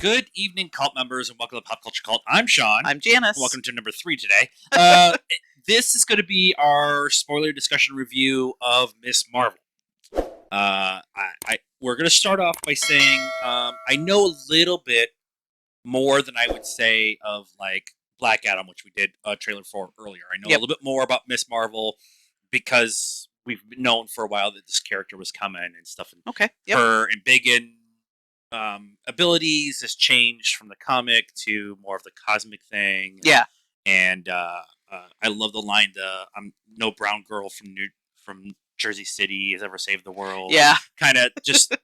Good evening, cult members, and welcome to Pop Culture Cult. I'm Sean. I'm Janice. Welcome to number 3 today. This is going to be our spoiler discussion review of Miss Marvel. We're going to start off by saying I know a little bit more than I would say of like Black Adam, which we did a trailer for earlier. I know a little bit more about Miss Marvel because we've known for a while that this character was coming and stuff. And Okay. her and Biggin abilities has changed from the comic to more of the cosmic thing. Yeah. And I love the line, I'm no brown girl from Jersey City has ever saved the world. Yeah. Kind of just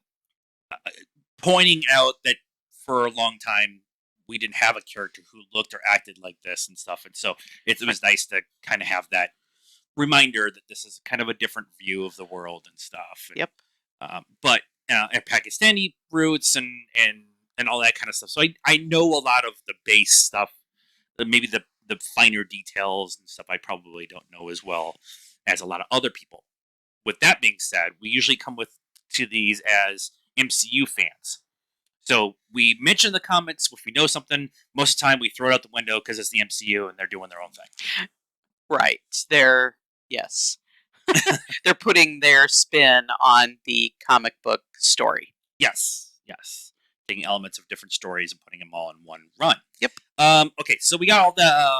pointing out that for a long time we didn't have a character who looked or acted like this and stuff. And so it was nice to kind of have that reminder that this is kind of a different view of the world and stuff. Yep. But and Pakistani roots and all that kind of stuff. So I know a lot of the base stuff, maybe the finer details and stuff I probably don't know as well as a lot of other people. With that being said, we usually come to these as MCU fans. So we mention the comics. If we know something, most of the time we throw it out the window because it's the MCU and they're doing their own thing. Right. They're putting their spin on the comic book story. Yes. Taking elements of different stories and putting them all in one run. Yep. Okay, so we got all the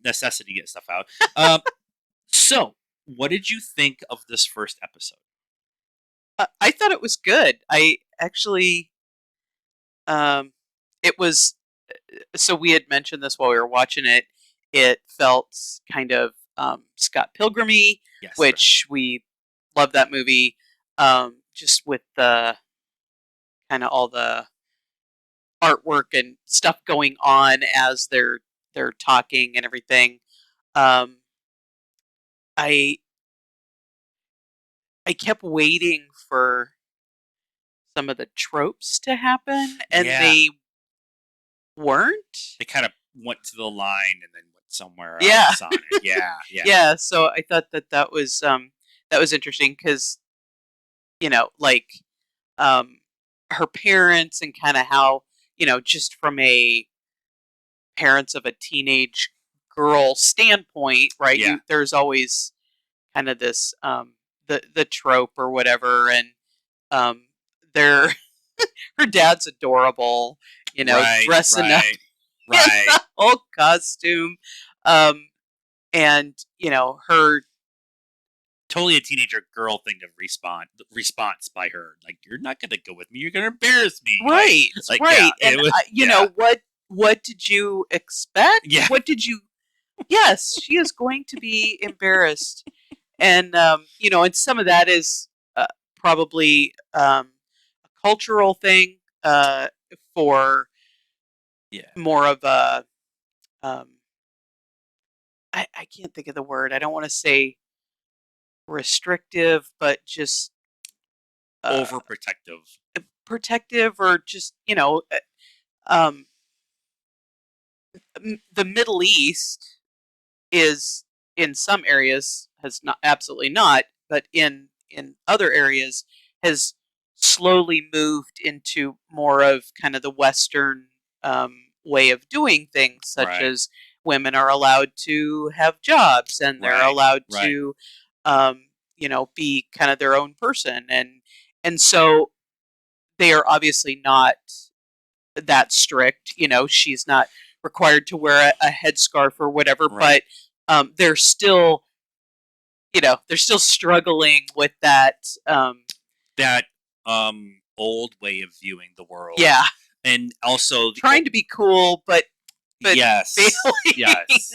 necessity to get stuff out. So, what did you think of this first episode? I thought it was good. I actually, it was. So we had mentioned this while we were watching it. It felt kind of Scott Pilgrim-y, Yes, which we love that movie. Just with the kind of all the artwork and stuff going on as they're talking and everything. I kept waiting for some of the tropes to happen, and they weren't. They kind of went to the line and then went somewhere Yeah. else on it. Yeah. Yeah. So I thought that was interesting because her parents and kind of how just from a parents of a teenage girl standpoint, right? Yeah. There's always kind of this the trope or whatever, and they're her dad's adorable, dressing up in the whole costume, and her totally a teenager girl thing to response by her, like, you're not gonna go with me, you're gonna embarrass me, right. Yeah, and what did you expect? Yeah. What did you? Yes, she is going to be embarrassed, and and some of that is probably a cultural thing for more of a I can't think of the word. I don't want to say restrictive, but just overprotective, protective, or just the Middle East is in some areas has not absolutely not, but in other areas has slowly moved into more of kind of the Western way of doing things, such as women are allowed to have jobs and they're allowed to be kind of their own person, and so they are obviously not that strict. She's not required to wear a headscarf or whatever, but they're still struggling with that old way of viewing the world. Yeah, and also trying to be cool, but yes, failing. Yes.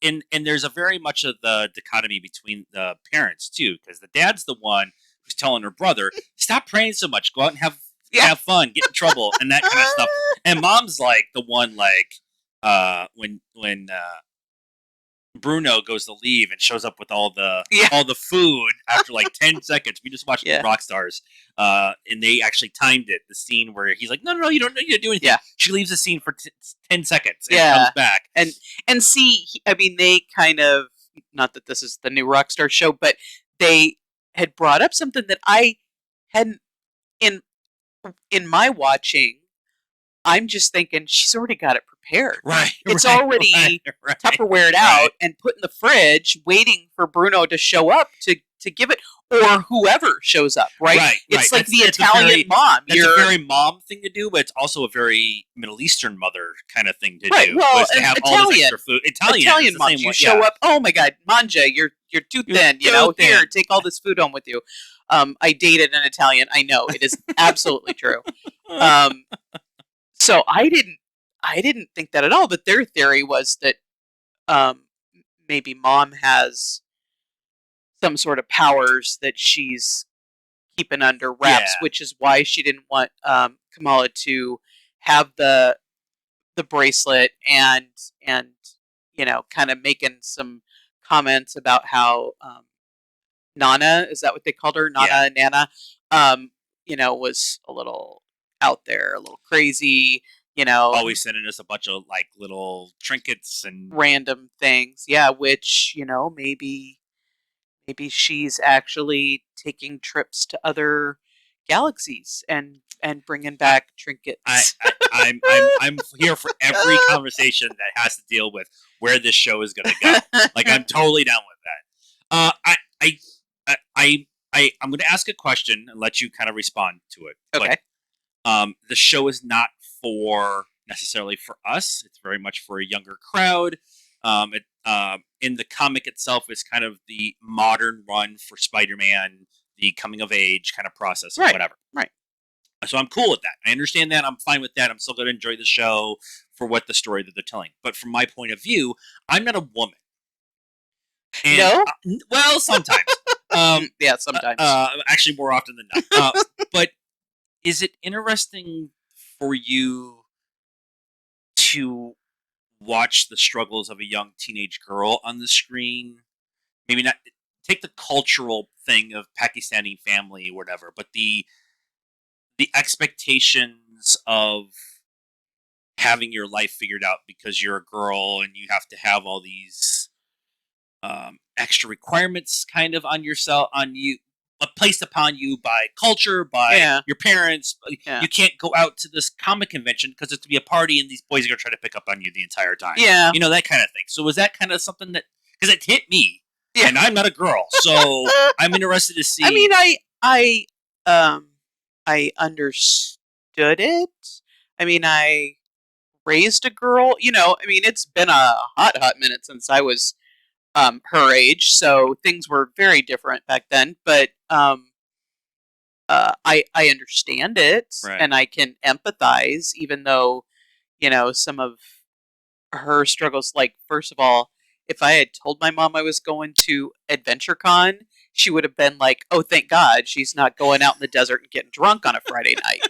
And there's a very much of the dichotomy between the parents too, because the dad's the one who's telling her brother, "Stop praying so much. Go out and have fun, get in trouble," and that kind of stuff. And mom's like the one, like when Bruno goes to leave and shows up with all the food after like 10 seconds. We just watched Rockstars, and they actually timed it. The scene where he's like, no, you don't need to do anything. Yeah. She leaves the scene for 10 seconds and comes back. And see, I mean, they kind of, not that this is the new Rockstar show, but they had brought up something that I hadn't in my watching. I'm just thinking she's already got it prepared. Right. It's Right. already Right. Tupperwared out and put in the fridge, waiting for Bruno to show up to give it, or whoever shows up. Right? Right. It's like the That's Italian mom. That's a very mom thing to do, but it's also a very Middle Eastern mother kind of thing to right. do. Well, Was to have all this extra food. Italian moms. same You way. show up. Oh my God, manja, you're too thin. Too Here, thin. take all this food home with you. I dated an Italian. I know it is absolutely true. So I didn't think that at all. But their theory was that um, maybe mom has some sort of powers that she's keeping under wraps, Yeah. which is why she didn't want Kamala to have the bracelet and kind of making some comments about how Nana, is that what they called her? Yeah. Nana, was a little out there, a little crazy, Always sending us a bunch of like little trinkets and random things. Yeah, which, maybe she's actually taking trips to other galaxies and bringing I, back trinkets. I'm here for every conversation that has to deal with where this show is going to go. Like I'm totally down with that. I'm going to ask a question and let you kind of respond to it. Okay. But the show is not necessarily for us. It's very much for a younger crowd. In the comic itself is kind of the modern run for Spider-Man, the coming of age kind of process, Right. whatever. Right. So I'm cool with that. I understand that. I'm fine with that. I'm still going to enjoy the show for what the story that they're telling. But from my point of view, I'm not a woman. And, no. Well, sometimes. Yeah, sometimes. Actually, more often than not. But is it interesting for you to watch the struggles of a young teenage girl on the screen? Maybe not take the cultural thing of Pakistani family or whatever, but the expectations of having your life figured out because you're a girl and you have to have all these extra requirements kind of on yourself, on you, placed upon you by culture, by your parents. Yeah. You can't go out to this comic convention because it's to be a party and these boys are going to try to pick up on you the entire time. Yeah. That kind of thing. So was that kind of something that, because it hit me, and I'm not a girl, so I'm interested to see. I mean, I understood it. I mean, I raised a girl. I mean, it's been a hot minute since I was her age, so things were very different back then. But I understand it, Right. and I can empathize, even though some of her struggles. Like, first of all, if I had told my mom I was going to AdventureCon, she would have been like, "Oh, thank God, she's not going out in the desert and getting drunk on a Friday night."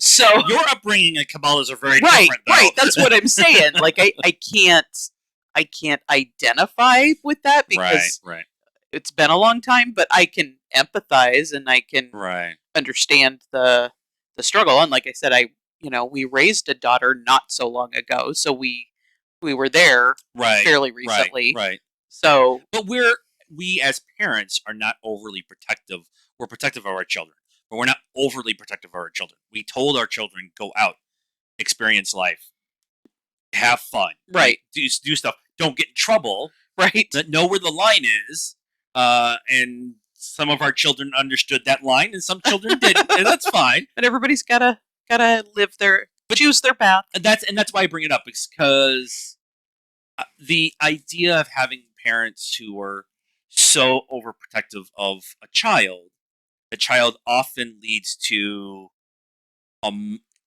So your upbringing and Kabbalahs are very right, different, though. right. That's what I'm saying. Like, I can't identify with that because right. it's been a long time, but I can empathize and I can Right. understand the struggle. And like I said, we raised a daughter not so long ago, so we were there fairly recently. Right. So, but we as parents are not overly protective. We're protective of our children, but we're not overly protective of our children. We told our children, go out, experience life, have fun, right, do stuff, don't get in trouble, right, know where the line is, and some of our children understood that line, and some children didn't, and that's fine. And everybody's gotta choose their path. And that's why I bring it up, because the idea of having parents who are so overprotective of a child, the child often leads to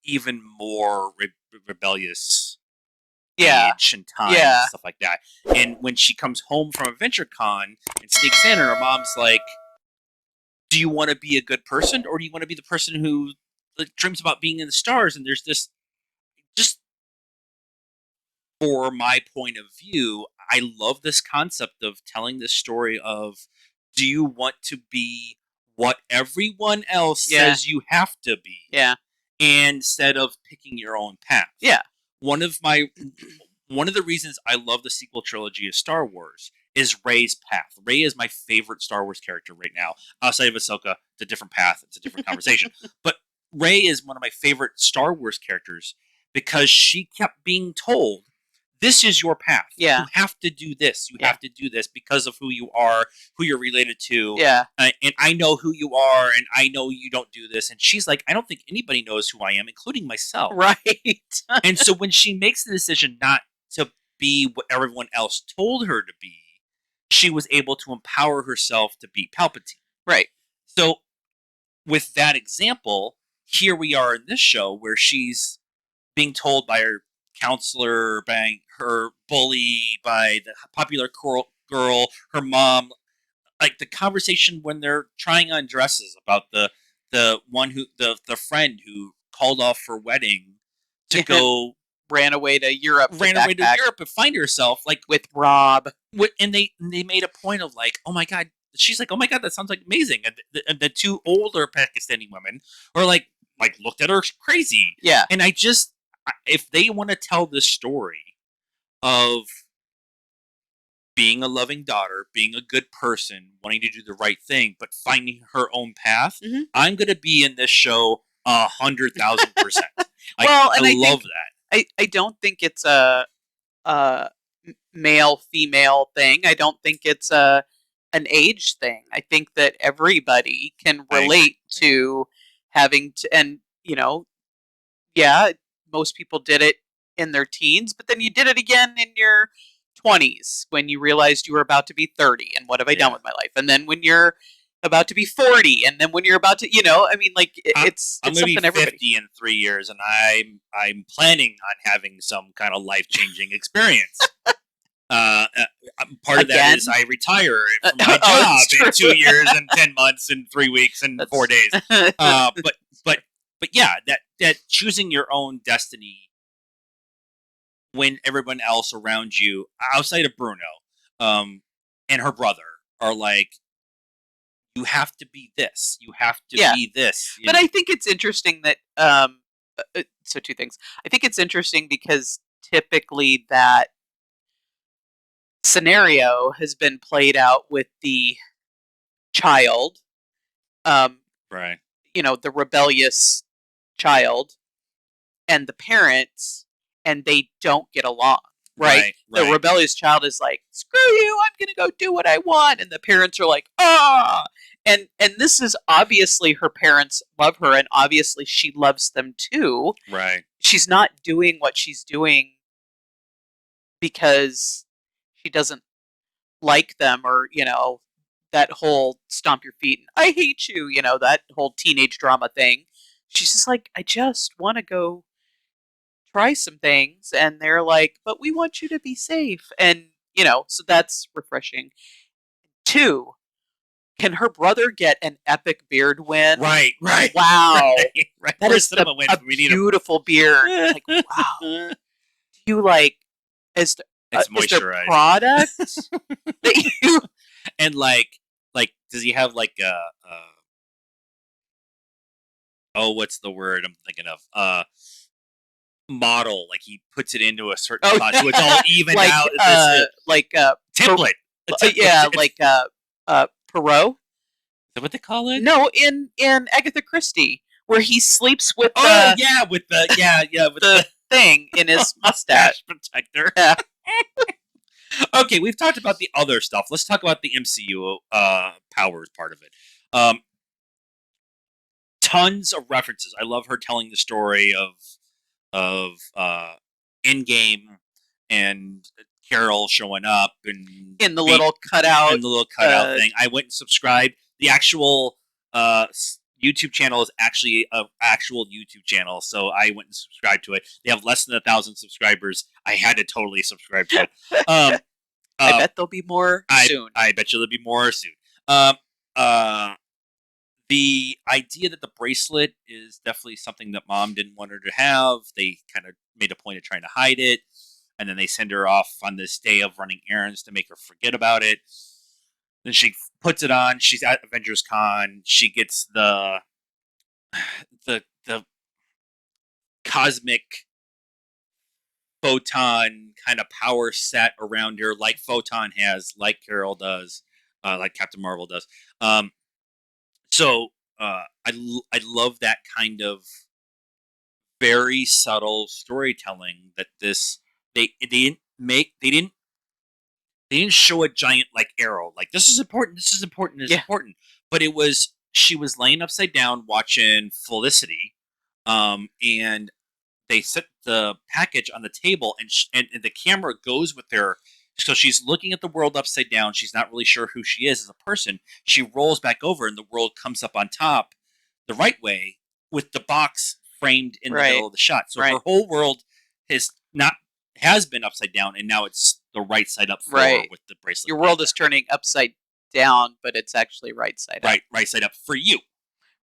even more rebellious age and time and stuff like that. And when she comes home from AdventureCon and sneaks in, her mom's like, "Do you want to be a good person, or do you want to be the person who dreams about being in the stars?" And there's this, just for my point of view, I love this concept of telling this story of, do you want to be what everyone else says you have to be? Yeah. Instead of picking your own path. Yeah. One of the reasons I love the sequel trilogy of Star Wars is Rey's path. Rey is my favorite Star Wars character right now. Outside of Ahsoka, it's a different path. It's a different conversation. But Rey is one of my favorite Star Wars characters because she kept being told, this is your path. Yeah. You have to do this. You Yeah. have to do this because of who you are, who you're related to. Yeah. And I know who you are, and I know you don't do this. And she's like, I don't think anybody knows who I am, including myself. Right. And so when she makes the decision not to be what everyone else told her to be, she was able to empower herself to be Palpatine. Right. So with that example, here we are in this show where she's being told by her counselor, by her bully, by the popular girl, her mom, like the conversation when they're trying on dresses about the friend who called off her wedding to go ran away to Europe and find herself like with Rob. And they made a point of like, oh my god, she's like, oh my god, that sounds like amazing. And the two older Pakistani women are like looked at her crazy. Yeah. And if they want to tell this story of being a loving daughter, being a good person, wanting to do the right thing, but finding her own path, I'm going to be in this show 100,000%. Well, and I love think, that. I don't think it's a male female thing. I don't think it's an age thing. I think that everybody can relate to having to, and yeah, most people did it in their teens, but then you did it again in your 20s when you realized you were about to be 30 and what have I done with my life? And then when you're about to be 40 and then when you're about to, I mean, like it's I'm going to be 50 in 3 years and I'm planning on having some kind of life-changing experience. Part of that is I retire from my job in 2 years and 10 months and 3 weeks and 4 days. But yeah, that choosing your own destiny when everyone else around you, outside of Bruno, and her brother, are like, you have to be this. You have to be this. But I think it's interesting that so two things. I think it's interesting because typically that scenario has been played out with the child, right? The rebellious child and the parents, and they don't get along. Right? The rebellious child is like, screw you, I'm gonna go do what I want, and the parents are like, ah. And this is obviously her parents love her, and obviously she loves them too. Right. She's not doing what she's doing because she doesn't like them, or that whole stomp your feet and I hate you, that whole teenage drama thing. She's just like, I just want to go try some things, and they're like, but we want you to be safe, and so that's refreshing. Two, can her brother get an epic beard win? Right. Wow. Right. That is a beautiful beard. Like, wow. Do you like, is there product that you and like does he have like a what's the word I'm thinking of, model, like he puts it into a certain spot so it's all even like, out, like template. Like Perot. Is that what they call it? No, in Agatha Christie, where he sleeps with with the thing in his mustache protector. Yeah. Okay, we've talked about the other stuff. Let's talk about the MCU powers part of it. Tons of references. I love her telling the story of Endgame and Carol showing up and in the little cutout thing. I went and subscribed. The actual YouTube channel is actually an actual YouTube channel, so I went and subscribed to it. They have less than 1,000 subscribers. I had to totally subscribe to it. I bet there'll be more soon. I bet you there'll be more soon. The idea that the bracelet is definitely something that Mom didn't want her to have. They kind of made a point of trying to hide it, and then they send her off on this day of running errands to make her forget about it. Then she puts it on. She's at Avengers Con. She gets the cosmic photon kind of power set around her, like Photon has, like Carol does, like Captain Marvel does. So I love that kind of very subtle storytelling that this they didn't make they didn't show a giant like arrow like this is important, this is important, this is Yeah. important, but it was she was laying upside down watching Felicity, and they set the package on the table, and the camera goes with her. So she's looking at the world upside down. She's not really sure who she is as a person. She rolls back over, and the world comes up on top the right way with the box framed in the Right. middle of the shot. So her Right. whole world has not has been upside down, and now it's the right side up forward Right. with the bracelet. Your world is turning upside down, but it's actually right side up. Right side up for you.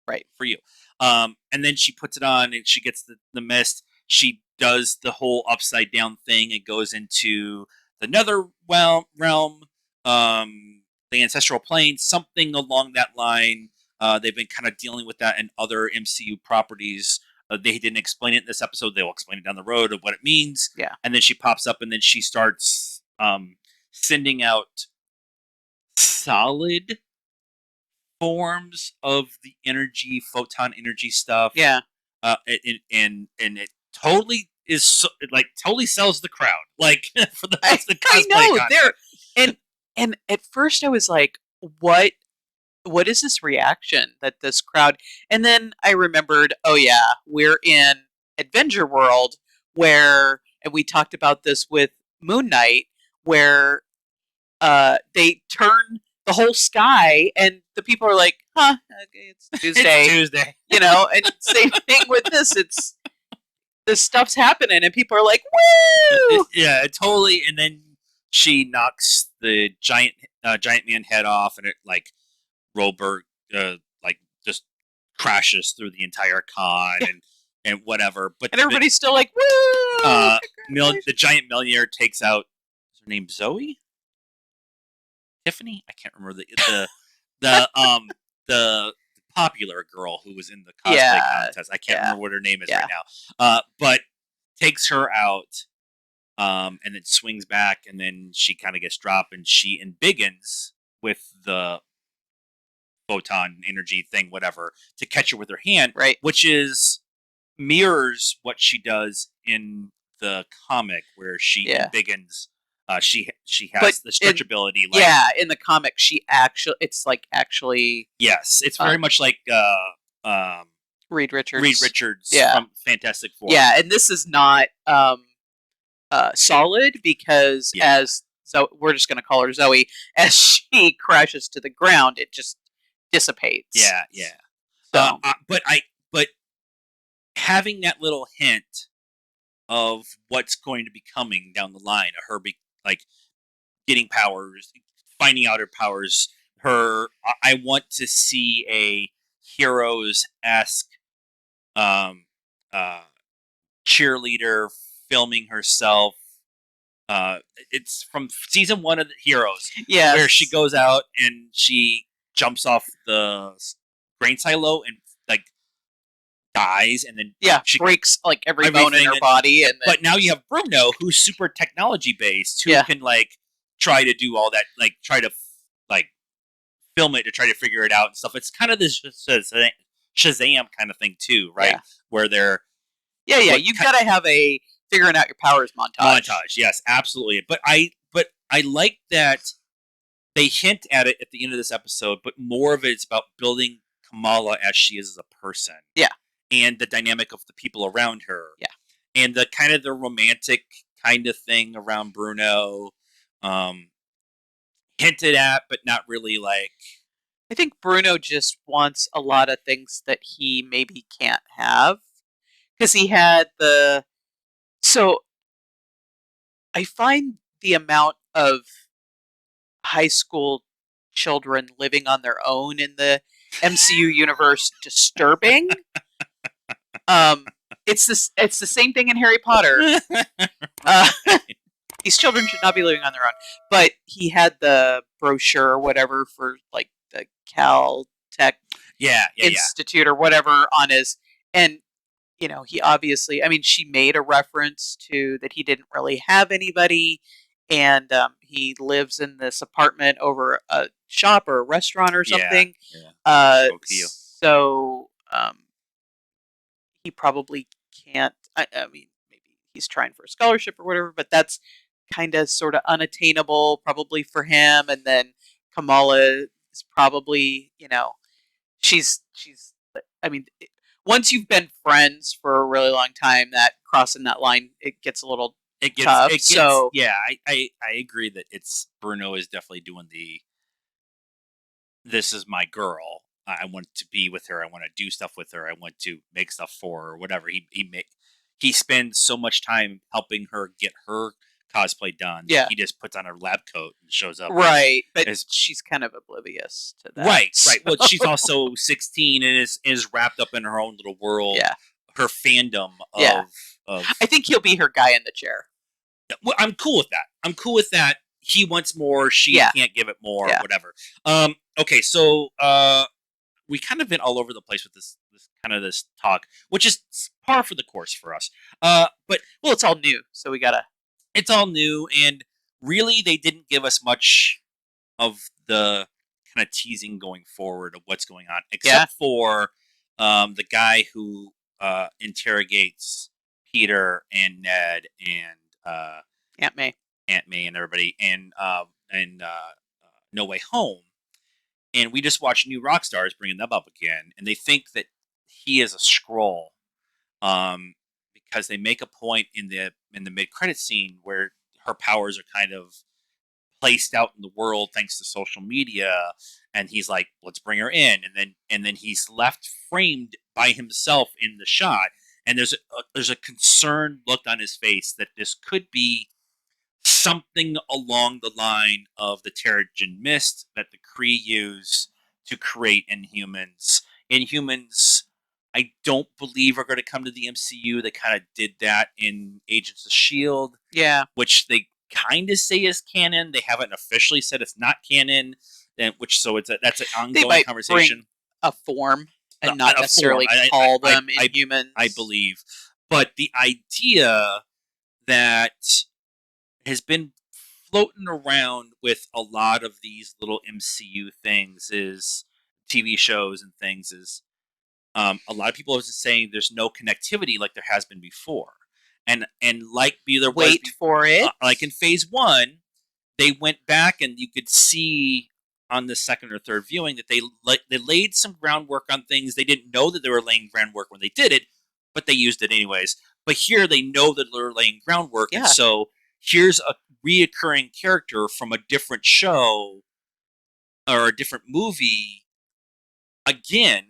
Right. For you. And then she puts it on and she gets the mist. She does the whole upside down thing. It goes into the nether realm, the ancestral plane, something along that line. They've been kind of dealing with that in other MCU properties. They didn't explain it in this episode. They'll explain it down the road of what it means. Yeah. And then she pops up and then she starts sending out solid forms of the energy, photon energy stuff. Yeah. And it totally is like totally sells the crowd. Like for the I cosplay know content. there, and at first I was like, what is this reaction that this crowd? And then I remembered, oh yeah, we're in Adventure World where, and we talked about this with Moon Knight, where they turn the whole sky, and the people are like, huh, okay, it's Tuesday, It's Tuesday. you know. And same thing with this. This stuff's happening, and people are like, woo! Yeah, totally. And then she knocks the giant man head off, and it like Roberg like just crashes through the entire con and whatever. But And everybody's still like, woo! the giant millionaire takes out. Is her name Zoe? Tiffany? I can't remember the popular girl who was in the cosplay contest. I can't remember what her name is right now. But takes her out, and then swings back, and then she kind of gets dropped, and she embiggens with the photon energy thing, whatever, to catch her with her hand, Right. which is mirrors what she does in the comic where she embiggens. She has the stretchability. In the comic, it's like actually. Yes, it's very much like Reed Richards. Reed Richards from Fantastic Four. Yeah, and this is not solid because so we're just going to call her Zoe. As she crashes to the ground, it just dissipates. Yeah. So, but having that little hint of what's going to be coming down the line, of her like getting powers, finding out her powers. I want to see a Heroes-esque cheerleader filming herself. It's from season 1 of the Heroes, where she goes out and she jumps off the grain silo and like dies, and then she breaks like every bone in her body. But now you have Bruno, who's super technology based, who can like try to do all that, like try to like film it to try to figure it out and stuff. It's kind of this Shazam kind of thing too, right? Yeah. Where they're you've got to have a figuring out your powers montage. Yes, absolutely. But I like that they hint at it at the end of this episode, but more of it's about building Kamala as she is as a person. Yeah. And the dynamic of the people around her. Yeah. And the kind of the romantic kind of thing around Bruno. Hinted at, but not really like. I think Bruno just wants a lot of things that he maybe can't have. Because he had So I find the amount of high school children living on their own in the MCU universe disturbing. It's the same thing in Harry Potter. These children should not be living on their own. But he had the brochure or whatever for like the Caltech Institute or whatever on his, and you know, he obviously, I mean, she made a reference to that he didn't really have anybody, and he lives in this apartment over a shop or a restaurant or something. So so he probably can't. I mean, maybe he's trying for a scholarship or whatever, but that's kind of sort of unattainable probably for him. And then Kamala is probably, she's. I mean, once you've been friends for a really long time, that crossing that line it gets a little tough. it gets So yeah. I agree that it's Bruno is definitely doing the this is my girl. I want to be with her. I want to do stuff with her. I want to make stuff for her or whatever. He spends so much time helping her get her cosplay done that yeah, he just puts on her lab coat and shows up right. But as she's kind of oblivious to that. right, right. Well, she's also 16 and is wrapped up in her own little world. Yeah, Her fandom yeah. of I think he'll be her guy in the chair. well, I'm cool with that. I'm cool with that. He wants more. She Yeah, can't give it more. yeah. Whatever. Okay. So we kind of been all over the place with this talk, which is par for the course for us. But Well, it's all new, so we gotta. it's all new, and really, they didn't give us much of the kind of teasing going forward of what's going on, Yeah, except for the guy who interrogates Peter and Ned and Aunt May. Aunt May and everybody, and No Way Home. And we just watched New Rockstars bringing them up again, and they think that he is a scroll, because they make a point in the mid credit scene where her powers are kind of placed out in the world thanks to social media, and he's like, "Let's bring her in," and then he's left framed by himself in the shot, and there's a concerned look on his face that this could be something along the line of the Terrigen Mist that the Kree use to create Inhumans. Inhumans, I don't believe are going to come to the MCU. They kind of did that in Agents of Shield, Yeah, which they kind of say is canon. They haven't officially said it's not canon, and which so that's an they ongoing might bring conversation. a form and not A form, necessarily call them I Inhumans. believe, but the idea that has been floating around with a lot of these little MCU things is TV shows and things is a lot of people are saying there's no connectivity like there has been before, and like there was Wait for it. like in Phase 1, they went back and you could see on the second or third viewing that they laid some groundwork on things they didn't know that they were laying groundwork when they did it, but they used it anyways. But here they know that they're laying groundwork, and Yeah, so here's a reoccurring character from a different show or a different movie again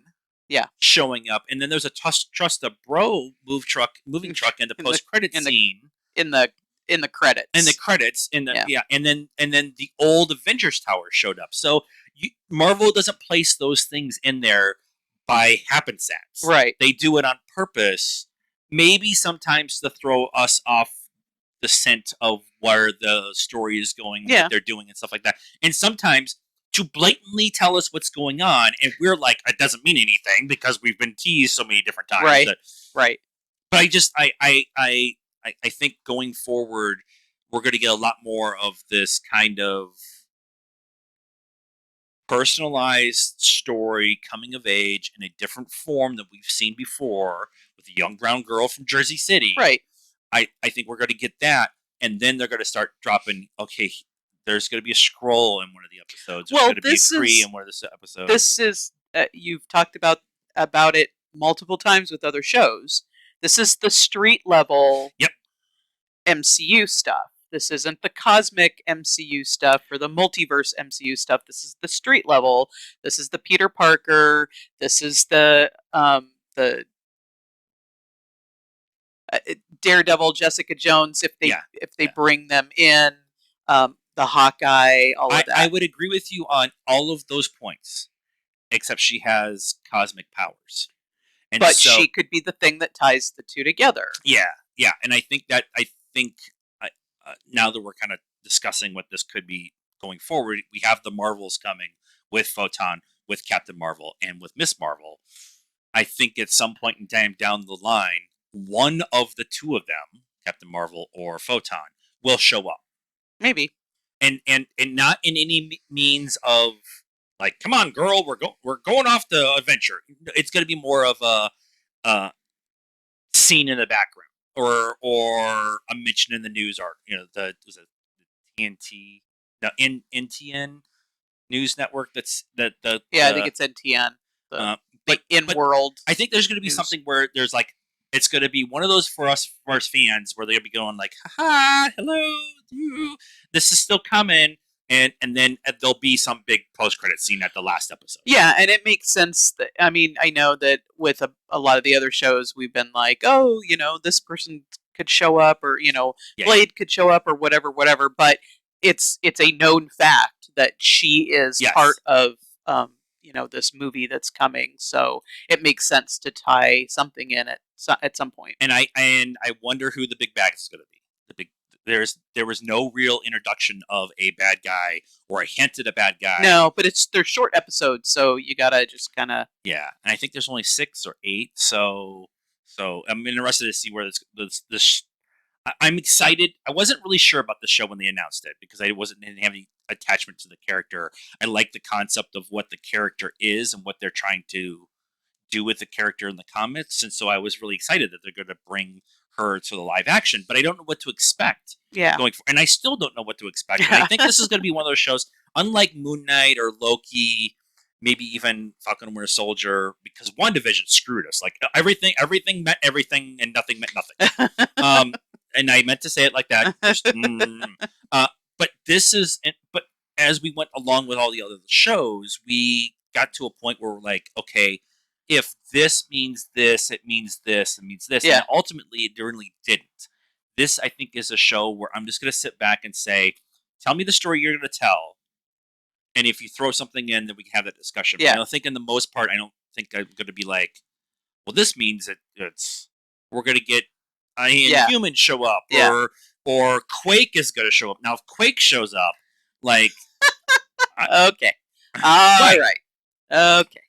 yeah. showing up, and then there's a trust a bro moving truck in the In the post credit in the scene in the in the and the credits. credits in the Yeah, yeah, and then the old Avengers Tower showed up. So Marvel doesn't place those things in there by happenstance. right. They do it on purpose, maybe sometimes to throw us off the scent of where the story is going and what Yeah, they're doing and stuff like that. And sometimes to blatantly tell us what's going on, and we're like, it doesn't mean anything because we've been teased so many different times. right, right. But I think going forward, we're going to get a lot more of this kind of personalized story coming of age in a different form than we've seen before with a young brown girl from Jersey City. Right. I think we're going to get that, and then they're going to start dropping. Okay, there's going to be a scroll in one of the episodes. There's Well, going to be a Kree in one of the episodes. this is you've talked about it multiple times with other shows. This is the street level Yep. MCU stuff. This isn't the cosmic MCU stuff or the multiverse MCU stuff. This is the street level. This is the Peter Parker. This is the Daredevil, Jessica Jones. If they Yeah. bring them in, the Hawkeye, all of that. I would agree with you on all of those points, except she has cosmic powers, and But so she could be the thing that ties the two together. yeah, and I think now that we're kind of discussing what this could be going forward, we have the Marvels coming with Photon, with Captain Marvel, and with Miss Marvel. I think at some point in time down the line, one of the two of them, Captain Marvel or Photon, will show up, Maybe. and not in any means of Like, come on, girl, we're going off the adventure. It's going to be more of a scene in the background, or a mention in the news arc. The was it TNT, no, NTN news network. That's that Yeah, I think it's NTN. The uh, the but in world. I think there's going to be news. something where there's like it's going to be one of those for us fans where they'll be going like, "Ha, hello, this is still coming," and then there'll be some big post credit scene at the last episode. Yeah, and it makes sense that, I mean, I know that with a lot of the other shows, we've been like, oh, this person could show up, or Blade could show up, or whatever. But it's a known fact that she is Yes. part of this movie that's coming, so it makes sense to tie something in at some point. And I wonder who the big bad is going to be. The big there was no real introduction of a bad guy or a hint at a bad guy. No, but they're short episodes, so you gotta just kind of. Yeah, and I think there's only 6 or 8, so I'm interested to see where this. I'm excited. I wasn't really sure about the show when they announced it because didn't have any attachment to the character. I like the concept of what the character is and what they're trying to do with the character in the comics, and so I was really excited that they're going to bring her to the live action. But I don't know what to expect. Yeah. And I still don't know what to expect. And I think this is going to be one of those shows, unlike Moon Knight or Loki, maybe even Falcon and Winter Soldier, because WandaVision screwed us. Like everything meant everything, and nothing meant nothing. And I meant to say it like that. But this is, but as we went along with all the other shows, we got to a point where we're like, okay, if this means this, it means this, it means this. Yeah. And ultimately, it really didn't. This, I think, is a show where I'm just going to sit back and say, tell me the story you're going to tell. And if you throw something in, then we can have that discussion. Yeah. But I don't think, in the most part, I don't think I'm going to be like, well, this means we're going to get humans show up, or Quake is going to show up. Now, if Quake shows up, like, okay, all right, okay.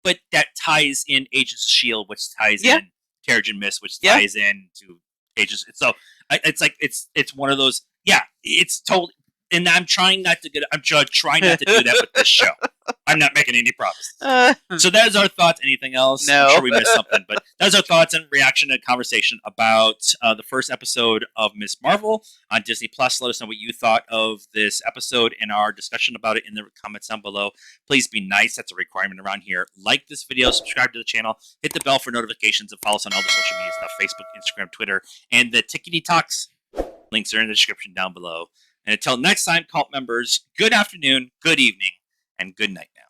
But that ties in Agents of S.H.I.E.L.D., which ties in Terrigen Mist, which ties in to Agents. So it's like it's one of those. Yeah, it's totally. And I'm trying not to trying not to do that with this show. I'm not making any promises. So that's our thoughts. Anything else? No. I'm sure we missed something, but that's our thoughts and reaction and conversation about the first episode of Ms. Marvel on Disney Plus. Let us know what you thought of this episode and our discussion about it in the comments down below. Please be nice. That's a requirement around here. Like this video, subscribe to the channel, hit the bell for notifications, and follow us on all the social media stuff: Facebook, Instagram, Twitter, and the Tickety Talks. Links are in the description down below. And until next time, cult members, good afternoon, good evening, and good night now.